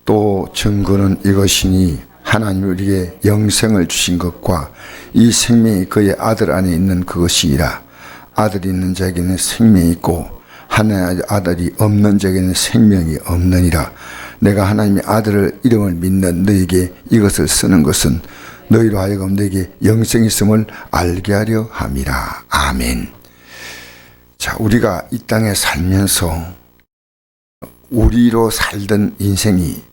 또 증거는 이것이니 하나님이 우리에게 영생을 주신 것과 이 생명이 그의 아들 안에 있는 그것이니라. 아들이 있는 자에게는 생명이 있고 하나님의 아들이 없는 자에게는 생명이 없느니라. 내가 하나님의 아들을 이름을 믿는 너에게 이것을 쓰는 것은 너희로 하여금 너에게 영생이 있음을 알게 하려 함이라. 아멘. 자, 우리가 이 땅에 살면서 우리로 살던 인생이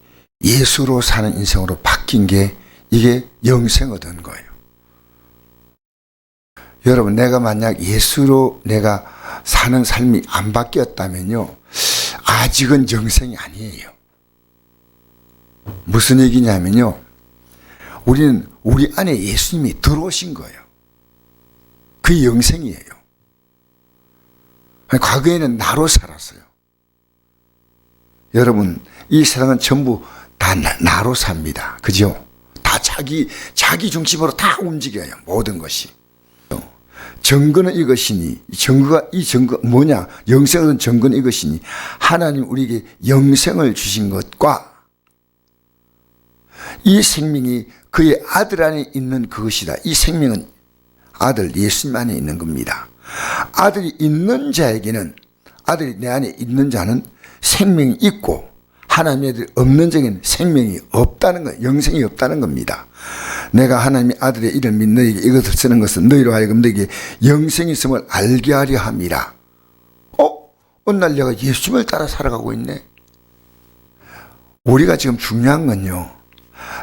예수로 사는 인생으로 바뀐 게 이게 영생 얻은 거예요. 여러분, 내가 만약 예수로 내가 사는 삶이 안 바뀌었다면요, 아직은 영생이 아니에요. 무슨 얘기냐면요, 우리는 우리 안에 예수님이 들어오신 거예요. 그게 영생이에요. 과거에는 나로 살았어요. 여러분, 이 세상은 전부 다 나로 삽니다. 그죠? 다 자기 중심으로 다 움직여요. 모든 것이. 증거는 이것이니, 이 증거 뭐냐? 영생은 증거는 이것이니, 하나님 우리에게 영생을 주신 것과 이 생명이 그의 아들 안에 있는 그것이다. 이 생명은 아들 예수님 안에 있는 겁니다. 아들이 있는 자에게는, 아들이 내 안에 있는 자는 생명이 있고 하나님의 아들이 없는 자에게는 생명이 없다는 거예요. 영생이 없다는 겁니다. 내가 하나님의 아들의 이름을 믿는 너에게 이것을 쓰는 것은 너희로 하여금 너에게 영생이 있음을 알게 하려 함이라. 어느 날 내가 예수님을 따라 살아가고 있네. 우리가 지금 중요한 건요,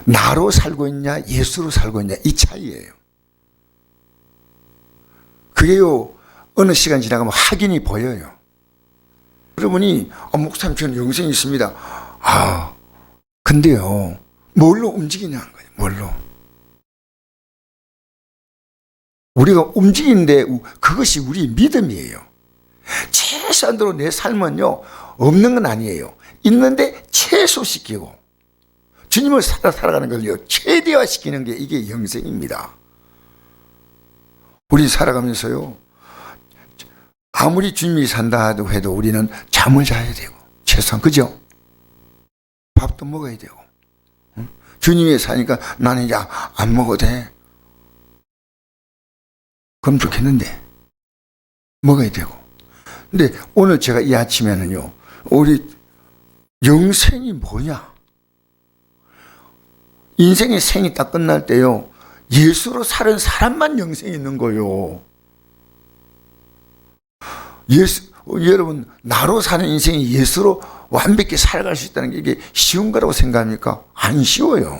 나로 살고 있냐 예수로 살고 있냐 이 차이예요. 그게요, 어느 시간 지나가면 확인이 보여요. 여러분이 목사님 저는 영생이 있습니다. 근데요, 뭘로 움직이냐는 거예요. 뭘로. 우리가 움직이는데 그것이 우리 믿음이에요. 최소한으로 내 삶은요, 없는 건 아니에요. 있는데 최소시키고 주님을 살아가는 걸요, 최대화시키는 게 이게 영생입니다. 우리 살아가면서요, 아무리 주님이 산다 해도 우리는 잠을 자야 되고, 최소한, 그죠? 밥도 먹어야 되고, 주님이 사니까 나는 이제 안 먹어도 돼. 그럼 좋겠는데, 먹어야 되고. 근데 오늘 제가 이 아침에는요, 우리 영생이 뭐냐? 인생의 생이 딱 끝날 때요, 예수로 사는 사람만 영생이 있는 거예요. 여러분, 나로 사는 인생이 예수로 완벽히 살아갈 수 있다는 게 이게 쉬운 거라고 생각합니까? 안 쉬워요.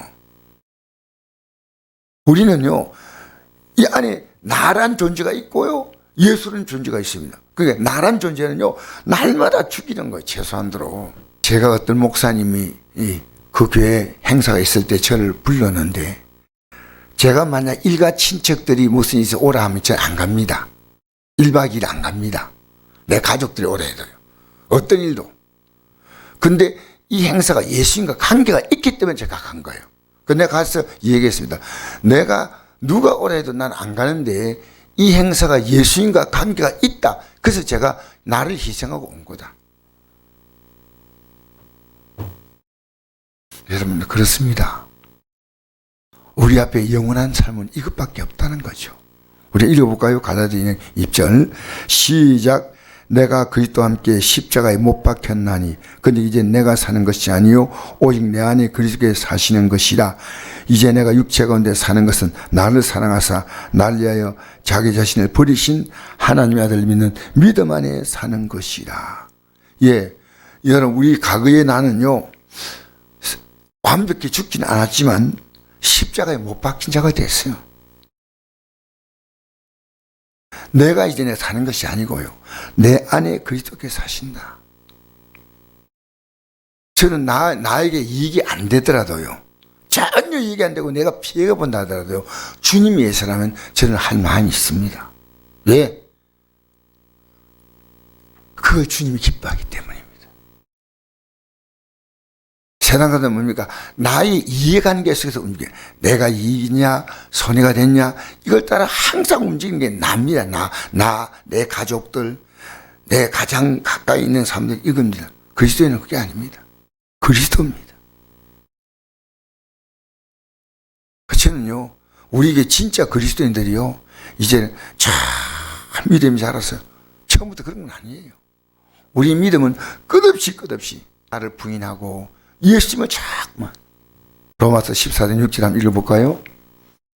우리는요, 이 안에 나란 존재가 있고요, 예수라는 존재가 있습니다. 그러니까 나란 존재는요, 날마다 죽이는 거예요, 최소한으로. 제가 어떤 목사님이 그 교회 행사가 있을 때 저를 불렀는데, 제가 만약 일가 친척들이 무슨 일이 오라 하면 저는 안 갑니다. 1박 2일 안 갑니다. 내 가족들이 오라 해도요. 어떤 일도. 근데 이 행사가 예수님과 관계가 있기 때문에 제가 간 거예요. 내가 가서 얘기했습니다. 내가 누가 오라 해도 난 안 가는데 이 행사가 예수님과 관계가 있다. 그래서 제가 나를 희생하고 온 거다. 여러분, 그렇습니다. 우리 앞에 영원한 삶은 이것밖에 없다는 거죠. 우리 읽어볼까요? 갈라디아 2절 시작. 내가 그리스도와 함께 십자가에 못 박혔나니 근데 이제 내가 사는 것이 아니요 오직 내 안에 그리스도께 사시는 것이라. 이제 내가 육체 가운데 사는 것은 나를 사랑하사 나를 위하여 자기 자신을 버리신 하나님의 아들을 믿는 믿음 안에 사는 것이라. 예, 여러분, 우리 과거의 나는요, 완벽히 죽지는 않았지만 십자가에 못 박힌 자가 됐어요. 내가 이제 내 사는 것이 아니고요, 내 안에 그리스도께 사신다. 저는 나에게 이익이 안 되더라도요, 전혀 이익이 안 되고 내가 피해가 본다 하더라도요, 주님이 위해서라면 저는 할 마음이 있습니다. 왜? 그걸 주님이 기뻐하기 때문입니다. 세상 사람은 뭡니까? 나의 이해관계 속에서 움직여. 내가 이익이냐, 손해가 됐냐, 이걸 따라 항상 움직이는 게 납니다. 내 가족들, 내 가장 가까이 있는 사람들, 이겁니다. 그리스도에는 그게 아닙니다. 그리스도입니다. 저는요, 우리에게 진짜 그리스도인들이요, 이제는 참 믿음이 자라서 처음부터 그런 건 아니에요. 우리 믿음은 끝없이 나를 부인하고 예수님을 자꾸만. 로마서 14장 6절 한번 읽어볼까요?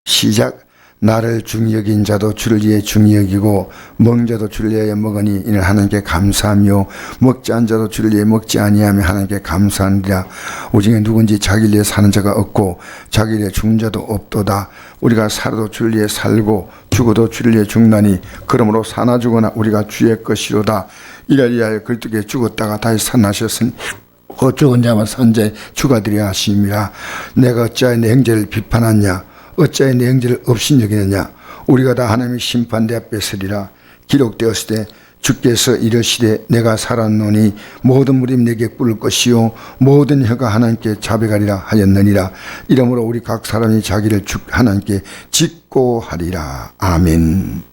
시작. 나를 중히 여긴 자도 주를 위해 중히 여기고 먹은 자도 주를 위하여 먹으니 이는 하나님께 감사하며 먹지 않은 자도 주를 위해 먹지 아니하며 하나님께 감사하니라. 오직에 누군지 자기를 위해 사는 자가 없고 자기를 위해 죽는 자도 없도다. 우리가 살아도 주를 위해 살고 죽어도 주를 위해 죽나니 그러므로 사나 죽으나 우리가 주의 것이로다. 이를 위하여 그리스도께 죽었다가 다시 살아나셨으니 죽은 자만 산자의 주가 되려 하심이라. 내가 어찌하여 내 형제를 비판하냐? 어찌하여 내 형제를 업신여기느냐? 우리가 다 하나님의 심판대 앞에 서리라. 기록되었을 때 주께서 이르시되 내가 살았노니 모든 무리 내게 꿇을 것이요 모든 혀가 하나님께 자백하리라 하였느니라. 이러므로 우리 각 사람이 자기를 하나님께 직고하리라. 아멘.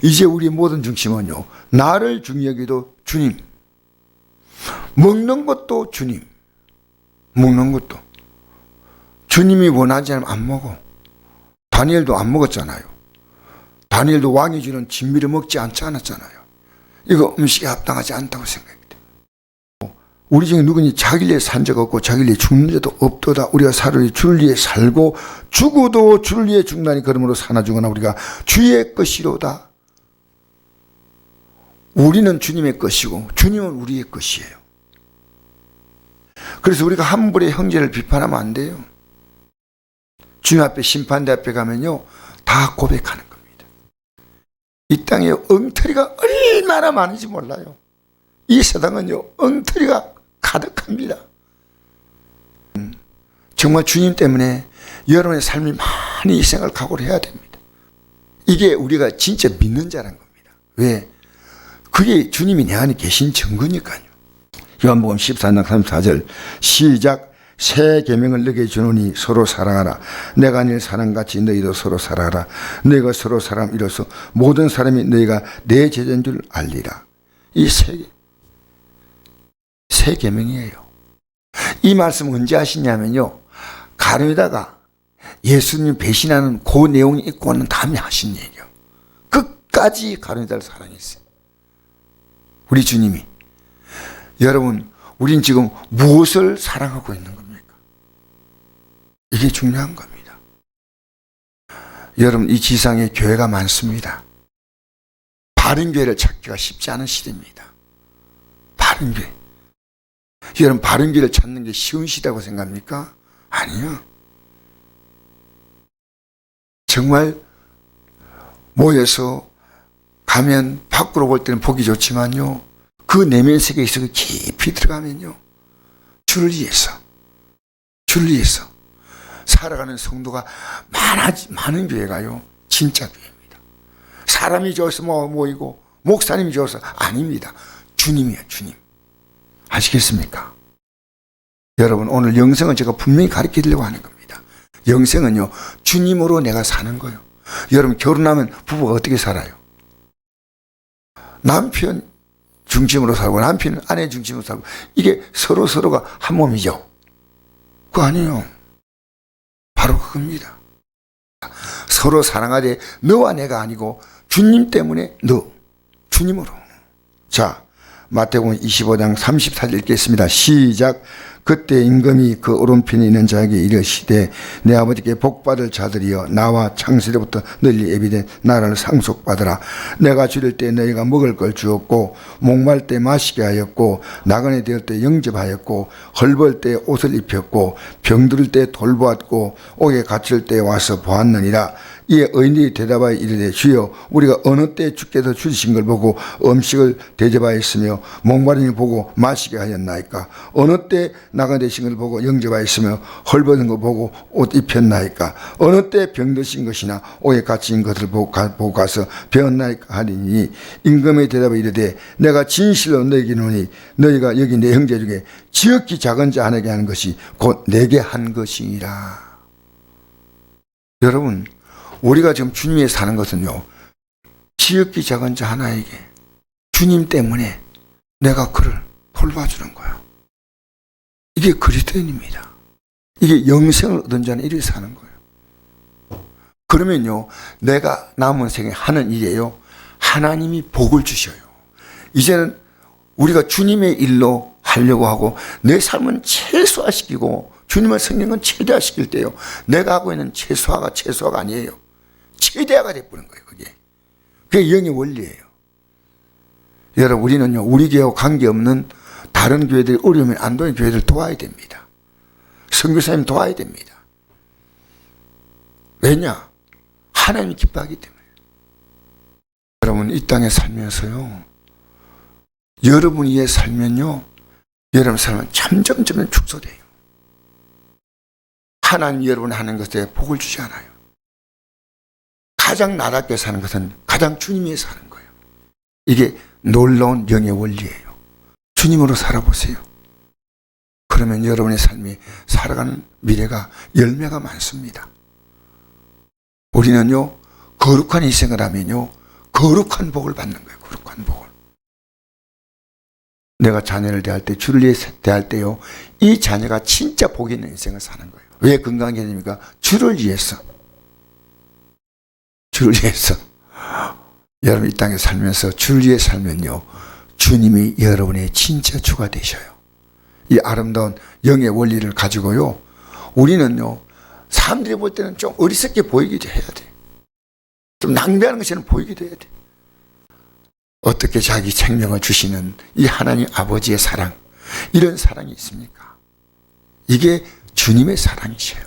이제 우리 모든 중심은요, 나를 중히 여기도 주님, 먹는 것도 주님, 먹는 것도 주님이 원하지 않으면 안 먹어. 다니엘도 안 먹었잖아요. 다니엘도 왕이 주는 진미를 먹지 않았잖아요. 이거 음식에 합당하지 않다고 생각해요. 우리 중에 누구니 자기를 위해 산 자가 없고 자기를 위해 죽는 자도 없도다. 우리가 살으니 주를 위해 살고 죽어도 주를 위해 죽나니 그러므로 사나 죽으나 우리가 주의 것이로다. 우리는 주님의 것이고 주님은 우리의 것이에요. 그래서 우리가 함부로 형제를 비판하면 안 돼요. 주님 앞에 심판대 앞에 가면요, 다 고백하는 겁니다. 이 땅에 엉터리가 얼마나 많은지 몰라요. 이 세상은요, 엉터리가 가득합니다. 정말 주님 때문에 여러분의 삶이 많이 희생을 각오를 해야 됩니다. 이게 우리가 진짜 믿는 자라는 겁니다. 왜? 그게 주님이 내 안에 계신 증거니까요. 요한복음 14장 34절 시작. 새 계명을 너에게 주노니 서로 사랑하라. 내가 네 사랑같이 너희도 서로 사랑하라. 너희가 서로 사랑함 이로써 모든 사람이 너희가 내 제자인 줄 알리라. 이 새 계명이에요. 이 말씀 언제 하시냐면요, 가룟유다가 예수님 배신하는 그 내용이 있고는 다음에 하신 얘기예요. 끝까지 가룟유다를 사랑했어요. 우리 주님이. 여러분, 우린 지금 무엇을 사랑하고 있는 겁니까? 이게 중요한 겁니다. 여러분, 이 지상에 교회가 많습니다. 바른 교회를 찾기가 쉽지 않은 시대입니다. 바른 교회. 여러분, 바른 교회를 찾는 게 쉬운 시대라고 생각합니까? 아니요. 정말 모여서 가면 밖으로 볼 때는 보기 좋지만요, 그 내면 세계에 있어 깊이 들어가면요, 주를 위해서 살아가는 성도가 많은 교회가요, 진짜 교회입니다. 사람이 좋아서 모이고 목사님이 좋아서 아닙니다. 주님이에요, 주님. 아시겠습니까? 여러분, 오늘 영생은 제가 분명히 가르치려고 하는 겁니다. 영생은요, 주님으로 내가 사는 거예요. 여러분, 결혼하면 부부가 어떻게 살아요? 남편 중심으로 살고 남편은 아내 중심으로 살고, 이게 서로가 한 몸이죠. 그거 아니에요. 바로 그겁니다. 서로 사랑하되 너와 내가 아니고 주님 때문에 너, 주님으로. 자, 마태복음 25장 34절 읽겠습니다. 시작. 그때 임금이 그 오른편에 있는 자에게 이르시되 내 아버지께 복받을 자들이여 나와 창세로부터 널리 예비된 나라를 상속받으라. 내가 줄일 때 너희가 먹을 걸 주었고 목말 때 마시게 하였고 나그네 되을 때 영접하였고 헐벗을 때 옷을 입혔고 병들을 때 돌보았고 옥에 갇힐 때 와서 보았느니라. 이에 의인들이 대답하여 이르되 주여 우리가 어느 때 주께서 주신 걸 보고 음식을 대접하였으며 목마른 을 보고 마시게 하였나이까? 어느 때 나가 되신 걸 보고 영접하였으며 헐벗은 거 보고 옷 입혔나이까? 어느 때 병드신 것이나 옥에 갇힌 것을 보고 가서 배웠나이까 하리니 임금의 대답에 이르되 내가 진실로 너희에게 이르노니 너희가 여기 내 형제 중에 지극히 작은 자 하나에게 하는 것이 곧 내게 한 것이니라. 여러분, 우리가 지금 주님 위에 사는 것은요, 지극히 작은 자 하나에게 주님 때문에 내가 그를 돌봐주는 거예요. 이게 그리스도인입니다. 이게 영생을 얻은 자는 이렇게 사는 거예요. 그러면요, 내가 남은 생에 하는 일이에요. 하나님이 복을 주셔요. 이제는 우리가 주님의 일로 하려고 하고 내 삶은 최소화시키고 주님의 성령은 최대화시킬 때요, 내가 하고 있는 최소화가 아니에요. 최대화가 돼버린 거예요. 그게 영의 원리예요. 여러분, 우리는요, 우리 교회와 관계없는 다른 교회들이 어려우면 안 되는 교회들 도와야 됩니다. 선교사님 도와야 됩니다. 왜냐? 하나님이 기뻐하기 때문에. 여러분, 이 땅에 살면서요, 여러분 위에 살면요, 여러분 삶은 점점 축소돼요. 하나님 여러분 하는 것에 복을 주지 않아요. 가장 나답게 사는 것은 가장 주님 위에 사는 거예요. 이게 놀라운 영의 원리예요. 주님으로 살아보세요. 그러면 여러분의 삶이 살아가는 미래가 열매가 많습니다. 우리는요, 거룩한 인생을 하면요, 거룩한 복을 받는 거예요. 거룩한 복을. 내가 자녀를 대할 때, 주를 위해 대할 때요, 이 자녀가 진짜 복 있는 인생을 사는 거예요. 왜 건강하게 됩니까? 주를 위해서. 주를 위해서. 여러분, 이 땅에 살면서 주를 위해 살면요, 주님이 여러분의 진짜 주가 되셔요. 이 아름다운 영의 원리를 가지고요, 우리는요, 사람들이 볼 때는 좀 어리석게 보이기도 해야 돼. 좀 낭비하는 것처럼 보이기도 해야 돼. 어떻게 자기 생명을 주시는 이 하나님 아버지의 사랑, 이런 사랑이 있습니까? 이게 주님의 사랑이셔요.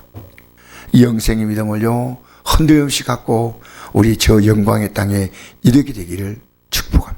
이 영생의 믿음을요, 흔들림없이 갖고 우리 저 영광의 땅에 이르게 되기를 축복합니다.